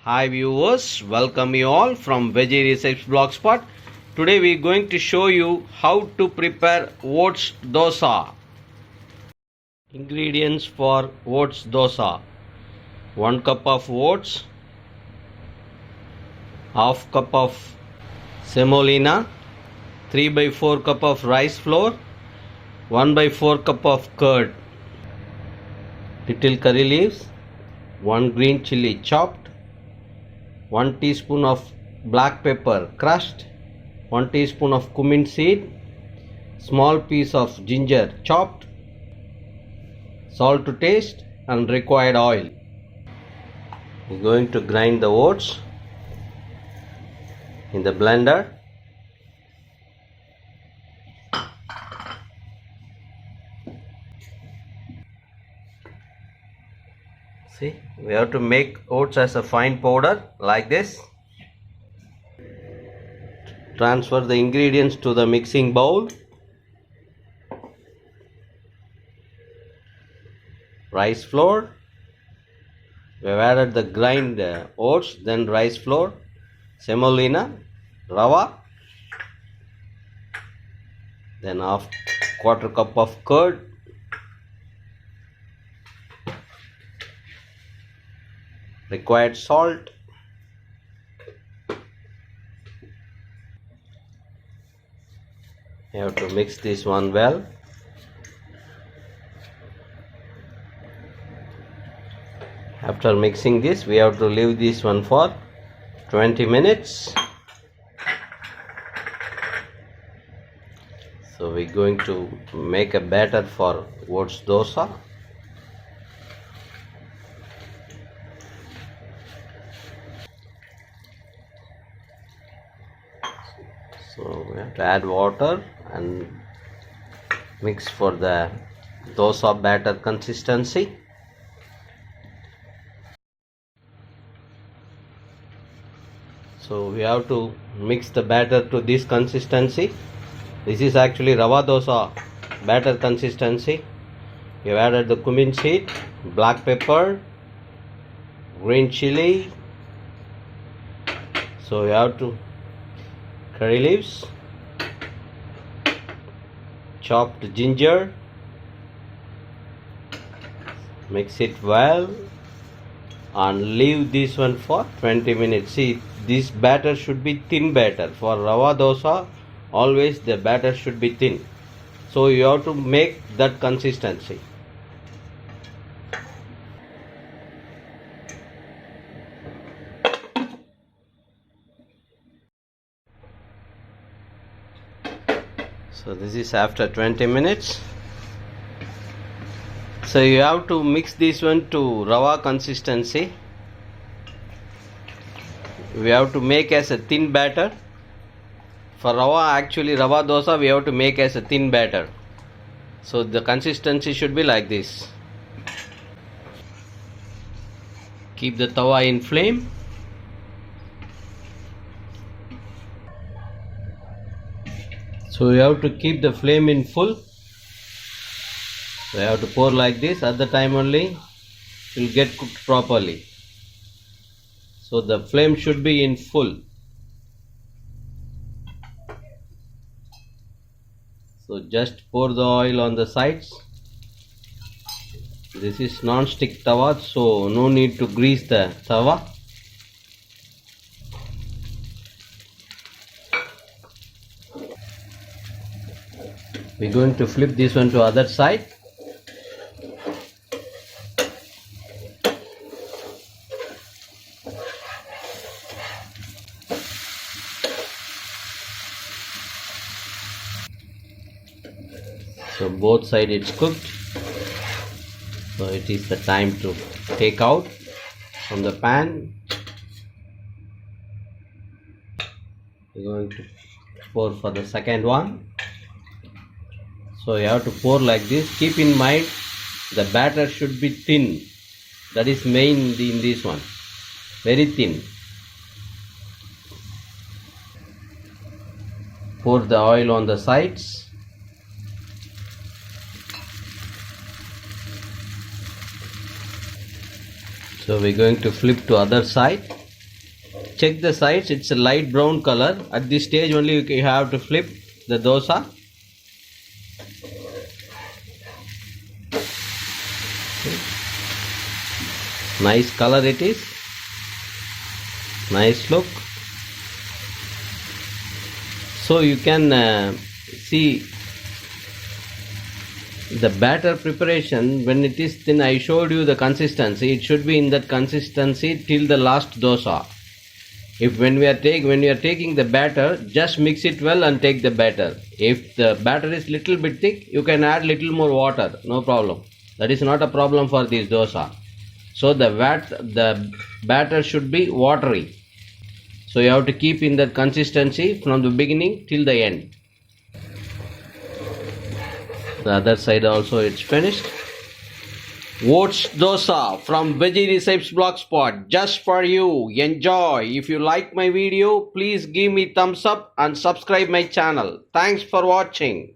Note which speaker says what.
Speaker 1: Hi viewers, welcome you all from Veggie Recipes Blogspot. Today we are going to show you how to prepare oats dosa. Ingredients for oats dosa: 1 cup of oats, half cup of semolina, 3/4 cup of rice flour, 1/4 cup of curd, little curry leaves, 1 green chilli chopped, 1 teaspoon of black pepper crushed, 1 teaspoon of cumin seed, small piece of ginger chopped, salt to taste, and required oil. We're going to grind the oats in the blender. See, we have to make oats as a fine powder like this. Transfer the ingredients to the mixing bowl. Rice flour. We have added the grind oats, then rice flour, semolina, rava, then half quarter cup of curd, required salt, you have to mix this one well. After mixing this, we have to leave this one for 20 minutes. So we're going to make a batter for oats dosa. So we have to add water and mix for the dosa batter consistency. So we have to mix the batter to this consistency. This is actually rava dosa batter consistency. We have added the cumin seed, black pepper, green chilli. So we have to curry leaves, chopped ginger, mix it well and leave this one for 20 minutes. See, this batter should be thin batter. For rava dosa, always the batter should be thin. So you have to make that consistency. So this is after 20 minutes. So you have to mix this one to rava consistency. We have to make as a thin batter. For rava, actually rava dosa, we have to make as a thin batter. So the consistency should be like this. Keep the tawa in flame. So you have to keep the flame in full. So you have to pour like this. At the time only it will get cooked properly. So the flame should be in full. So just pour the oil on the sides. This is non-stick tawa, so no need to grease the tawa. We're going to flip this one to other side. So both sides it's cooked. So it is the time to take out from the pan. We're going to pour for the second one. So you have to pour like this. Keep in mind the batter should be thin. That is main in this one. Very thin. Pour the oil on the sides. So we're going to flip to other side. Check the sides, it's a light brown color. At this stage only you have to flip the dosa. Nice color it is. Nice look. So you can see the batter preparation. When it is thin, I showed you the consistency. It should be in that consistency till the last dosa. If when you are taking the batter, just mix it well and take the batter. If the batter is little bit thick, you can add little more water, no problem. That is not a problem for this dosa. So the batter should be watery. So you have to keep in that consistency from the beginning till the end. The other side also it's finished. Oats Dosa from Veggie Recipes Blogspot, just for you. Enjoy. If you like my video, please give me thumbs up and subscribe my channel. Thanks for watching.